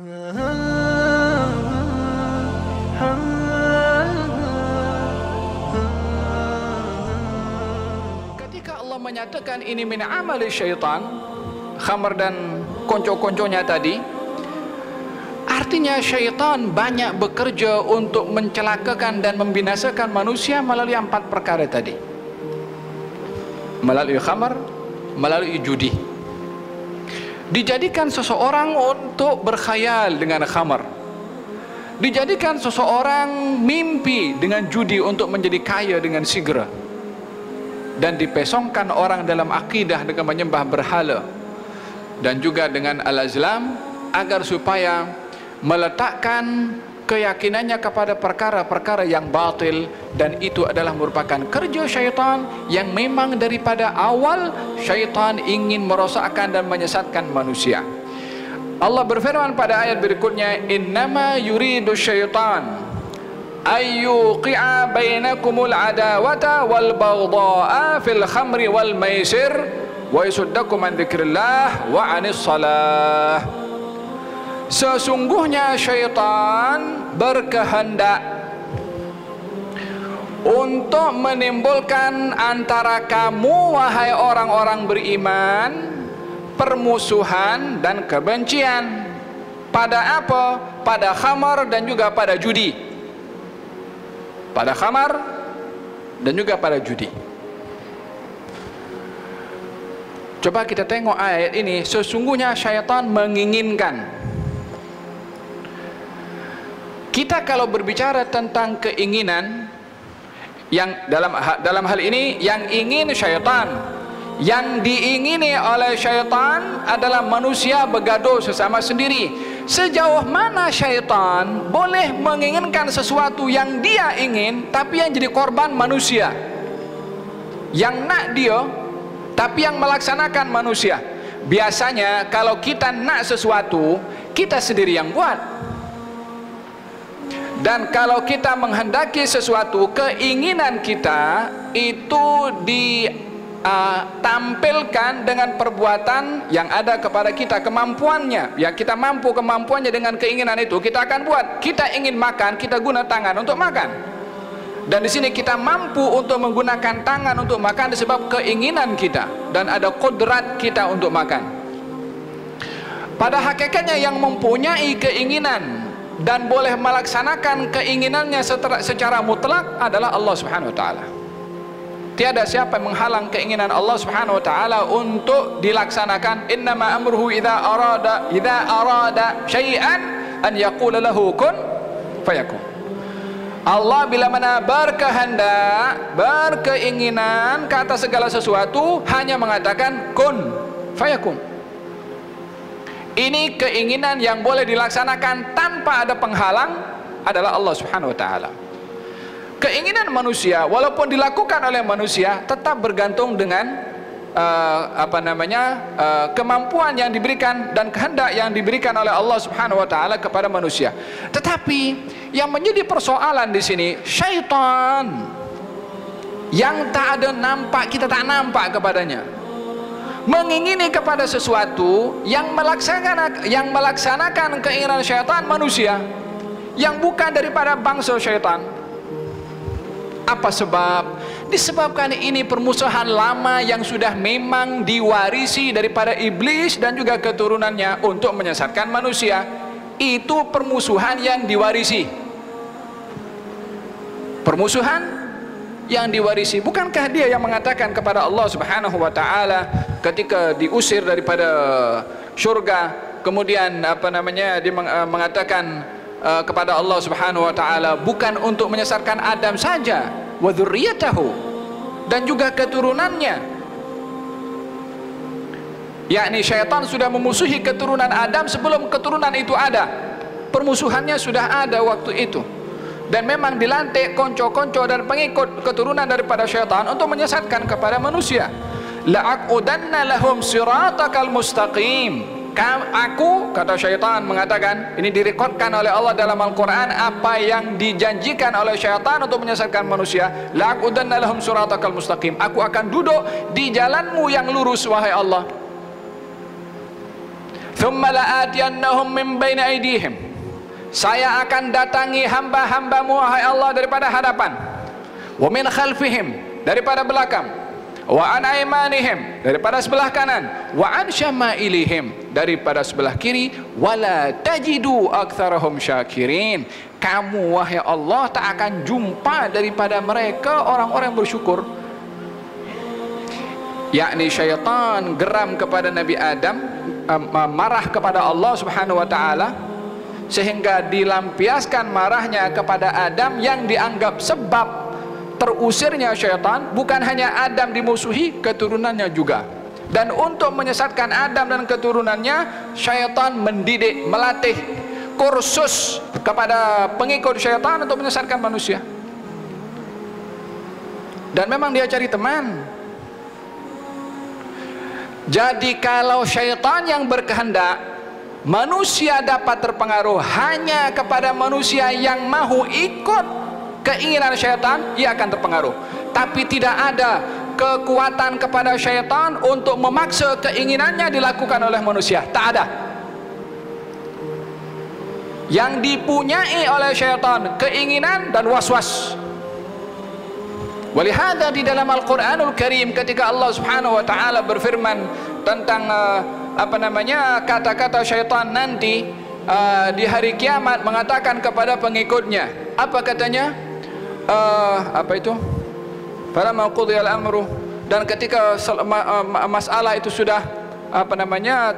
Ketika Allah menyatakan ini min amali syaitan, khamar dan konco-konconya tadi, artinya syaitan banyak bekerja untuk mencelakakan dan membinasakan manusia melalui 4 perkara tadi. Melalui khamar, melalui judi. Dijadikan seseorang untuk berkhayal dengan khamar. Dijadikan seseorang mimpi dengan judi untuk menjadi kaya dengan segera. Dan dipesongkan orang dalam akidah dengan menyembah berhala. Dan juga dengan al-azlam, agar supaya meletakkan keyakinannya kepada perkara-perkara yang batil, dan itu adalah merupakan kerja syaitan yang memang daripada awal syaitan ingin merosakkan dan menyesatkan manusia. Allah berfirman pada ayat berikutnya, innama yuridu syaitan ayyuqi'a bainakumul adawata wal baghdha'a fil khamri wal maisir wa yasuddakum an dzikrillah wa 'anis shalah. Sesungguhnya syaitan berkehendak untuk menimbulkan antara kamu, wahai orang-orang beriman, permusuhan dan kebencian. Pada apa? Pada khamar dan juga pada judi. Pada khamar dan juga pada judi. Coba kita tengok ayat ini. Sesungguhnya syaitan menginginkan. Kita kalau berbicara tentang keinginan, yang dalam hal ini yang ingin syaitan, yang diingini oleh syaitan adalah manusia bergaduh sesama sendiri. Sejauh mana syaitan boleh menginginkan sesuatu yang dia ingin, tapi yang jadi korban manusia, yang nak dia tapi yang melaksanakan manusia. Biasanya kalau kita nak sesuatu, kita sendiri yang buat. Dan kalau kita menghendaki sesuatu, keinginan kita itu ditampilkan dengan perbuatan yang ada kepada kita, kemampuannya. Ya, kita mampu kemampuannya dengan keinginan itu, kita akan buat. Kita ingin makan, kita guna tangan untuk makan. Dan di sini kita mampu untuk menggunakan tangan untuk makan disebab keinginan kita, dan ada kodrat kita untuk makan. Pada hakikatnya yang mempunyai keinginan dan boleh melaksanakan keinginannya secara mutlak adalah Allah Subhanahu wa taala. Tiada siapa yang menghalang keinginan Allah Subhanahu wa taala untuk dilaksanakan. Innama amruhu idza arada syai'an an yaqula lahu kun fayakun. Allah bila mana berkehendak, berkeinginan ke atas segala sesuatu, hanya mengatakan kun fayakun. Ini keinginan yang boleh dilaksanakan tanpa ada penghalang adalah Allah Subhanahu wa taala. Keinginan manusia walaupun dilakukan oleh manusia tetap bergantung dengan kemampuan yang diberikan dan kehendak yang diberikan oleh Allah Subhanahu wa taala kepada manusia. Tetapi yang menjadi persoalan di sini, syaitan yang tak ada nampak, kita tak nampak kepadanya, mengingini kepada sesuatu yang melaksanakan keinginan syaitan manusia yang bukan daripada bangsa syaitan. Apa sebab? Disebabkan ini permusuhan lama yang sudah memang diwarisi daripada iblis dan juga keturunannya untuk menyesatkan manusia. Itu permusuhan yang diwarisi. Permusuhan yang diwarisi. Bukankah dia yang mengatakan kepada Allah Subhanahu wa taala ketika diusir daripada syurga, kemudian dia mengatakan kepada Allah Subhanahu wa taala, bukan untuk menyesatkan Adam saja, wa dzurriyyatahu, dan juga keturunannya. Yakni syaitan sudah memusuhi keturunan Adam sebelum keturunan itu ada. Permusuhannya sudah ada waktu itu. Dan memang dilantik konco-konco dan pengikut keturunan daripada syaitan untuk menyesatkan kepada manusia. La'aqudanna lahum siratakal mustaqim. Aku, kata syaitan mengatakan, ini direkodkan oleh Allah dalam Al-Quran, apa yang dijanjikan oleh syaitan untuk menyesatkan manusia. La'aqudanna lahum siratakal mustaqim. Aku akan duduk di jalanmu yang lurus, wahai Allah. thumma la'atiyannahum min baini aydihim, saya akan datangi hamba-hambamu wahai Allah daripada hadapan, wa min khalfihim, daripada belakang, wa an aymanihim, daripada sebelah kanan, wa an syama'ilihim, daripada sebelah kiri, wala tajidu aktsarahum syakirin, kamu wahai Allah tak akan jumpa daripada mereka orang-orang bersyukur. Yakni syaitan geram kepada Nabi Adam, marah kepada Allah Subhanahu wa taala, sehingga dilampiaskan marahnya kepada Adam yang dianggap sebab terusirnya syaitan. Bukan hanya Adam dimusuhi, keturunannya juga. Dan untuk menyesatkan Adam dan keturunannya, syaitan mendidik, melatih kursus kepada pengikut syaitan untuk menyesatkan manusia. Dan memang dia cari teman. Jadi kalau syaitan yang berkehendak manusia dapat terpengaruh hanya kepada manusia yang mahu ikut keinginan syaitan, ia akan terpengaruh. Tapi tidak ada kekuatan kepada syaitan untuk memaksa keinginannya dilakukan oleh manusia. Tak ada. Yang dipunyai oleh syaitan keinginan dan was-was. Walihada di dalam Al-Quranul Karim ketika Allah Subhanahu wa taala berfirman tentang kata-kata syaitan nanti di hari kiamat, mengatakan kepada pengikutnya, apa katanya? Falamma qudiyal amru, dan ketika masalah itu sudah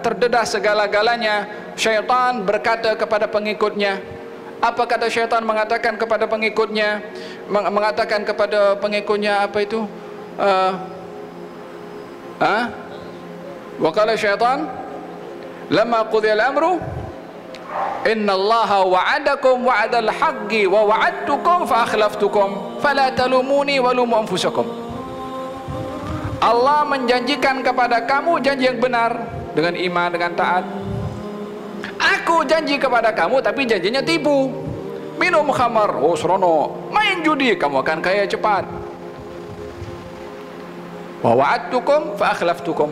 terdedah segala-galanya, syaitan berkata kepada pengikutnya, apa kata syaitan? Mengatakan kepada pengikutnya, apa itu? Wa qala syaitan lamma qudiyal amru innallaha wa'adakum wa'adal haqqi wa wa'adtukum fa akhlaftukum fala talumuni wa lumu anfusakum. Allah menjanjikan kepada kamu janji yang benar dengan iman, dengan taat. Aku janji kepada kamu tapi janjinya tipu. Minum khamar, oh serono, main judi, kamu akan kaya cepat. Wa wa'adtukum fa akhlaftukum.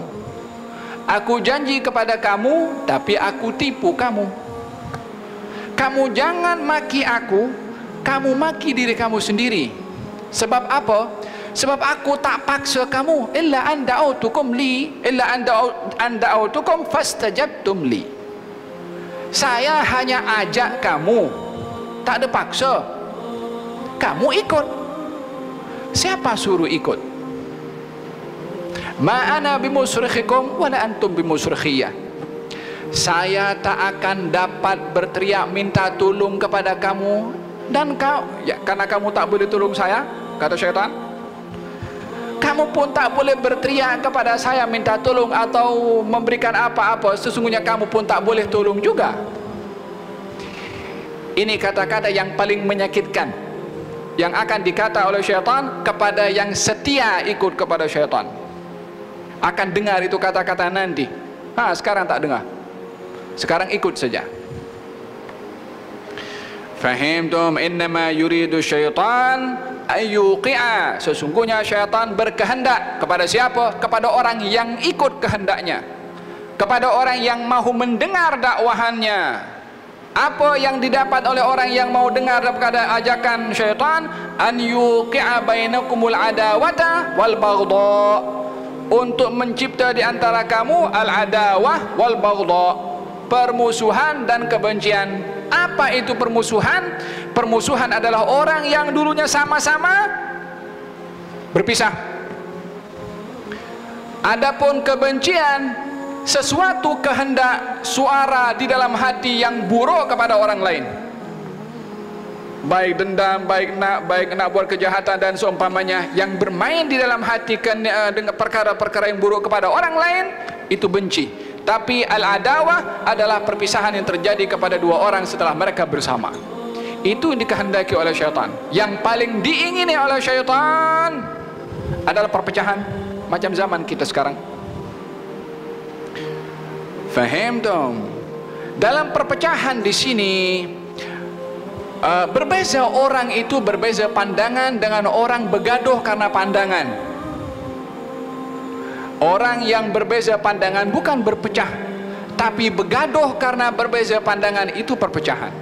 Aku janji kepada kamu tapi aku tipu kamu. Kamu jangan maki aku, kamu maki diri kamu sendiri. Sebab apa? Sebab aku tak paksa kamu. Illa an da'autukum li, illa an da'autukum fastajabtum li. Saya hanya ajak kamu, tak ada paksa. Kamu ikut. Siapa suruh ikut? Ma ana bimusrikhikum wala antum bimusrikhiyah. Saya tak akan dapat berteriak minta tolong kepada kamu dan kau, ya, karena kamu tak boleh tolong saya, kata syaitan. Kamu pun tak boleh berteriak kepada saya minta tolong atau memberikan apa-apa, sesungguhnya kamu pun tak boleh tolong juga. Ini kata-kata yang paling menyakitkan yang akan dikata oleh syaitan kepada yang setia ikut kepada syaitan. Akan dengar itu kata-kata nanti. Sekarang tak dengar. Sekarang ikut saja. Fahimtum? Innama yuridu syaitan ayyuqi'a. Sesungguhnya syaitan berkehendak kepada siapa? Kepada orang yang ikut kehendaknya, kepada orang yang mahu mendengar dakwahannya. Apa yang didapat oleh orang yang mau dengar daripada ajakan syaitan? An yuqi'a bainakumul adawata wal baghdha. Untuk mencipta di antara kamu al-adawah wal baghdha, permusuhan dan kebencian. Apa itu permusuhan? Permusuhan adalah orang yang dulunya sama-sama berpisah. Adapun kebencian, sesuatu kehendak, suara di dalam hati yang buruk kepada orang lain, baik dendam, baik nak buat kejahatan dan seumpamanya, yang bermain di dalam hati dengan perkara-perkara yang buruk kepada orang lain, itu benci. Tapi al-adawah adalah perpisahan yang terjadi kepada dua orang setelah mereka bersama. Itu yang dikehendaki oleh syaitan. Yang paling diingini oleh syaitan adalah perpecahan, macam zaman kita sekarang. Faham dong? Dalam perpecahan di sini berbeza orang itu, berbeza pandangan dengan orang begaduh karena pandangan. Orang yang berbeza pandangan bukan berpecah, Tapi begaduh karena berbeza pandangan itu perpecahan.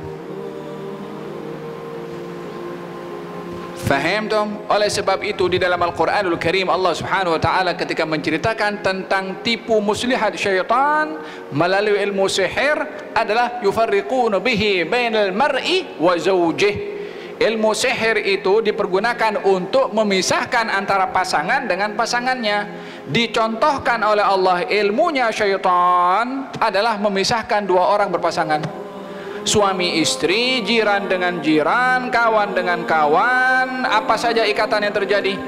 Faham tom? Oleh sebab itu di dalam Al-Quranul Karim Allah Subhanahu wa taala ketika menceritakan tentang tipu muslihat syaitan melalui ilmu sihir adalah yufarriquna bihi bainal mar'i wa zawjih. Ilmu sihir itu dipergunakan untuk memisahkan antara pasangan dengan pasangannya. Dicontohkan oleh Allah ilmunya syaitan adalah memisahkan dua orang berpasangan, suami istri, jiran dengan jiran, kawan dengan kawan, apa saja ikatan yang terjadi.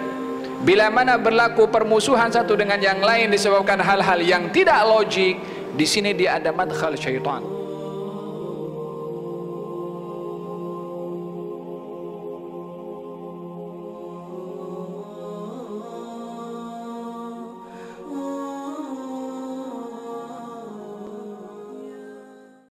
Bila mana berlaku permusuhan satu dengan yang lain disebabkan hal-hal yang tidak logik, di sini dia ada madkhal syaitan.